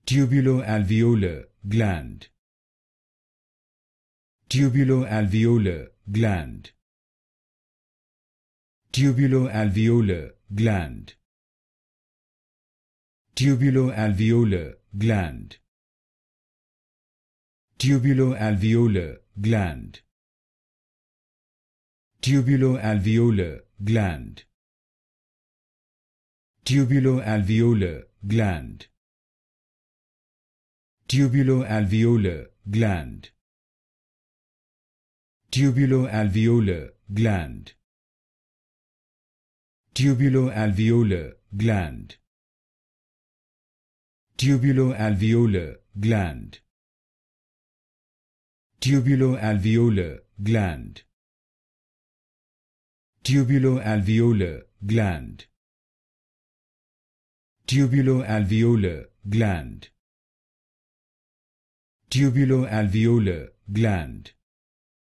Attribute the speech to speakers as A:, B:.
A: Tubuloalveolar gland. Tubuloalveolar gland. Tubuloalveolar gland. Tubuloalveolar gland. Tubuloalveolar gland. Tubuloalveolar gland. Tubuloalveolar gland. Tubuloalveolar gland. Tubuloalveolar gland. Tubuloalveolar gland. Tubuloalveolar gland. Tubuloalveolar gland. Tubuloalveolar gland. Tubuloalveolar gland. Tubuloalveolar gland.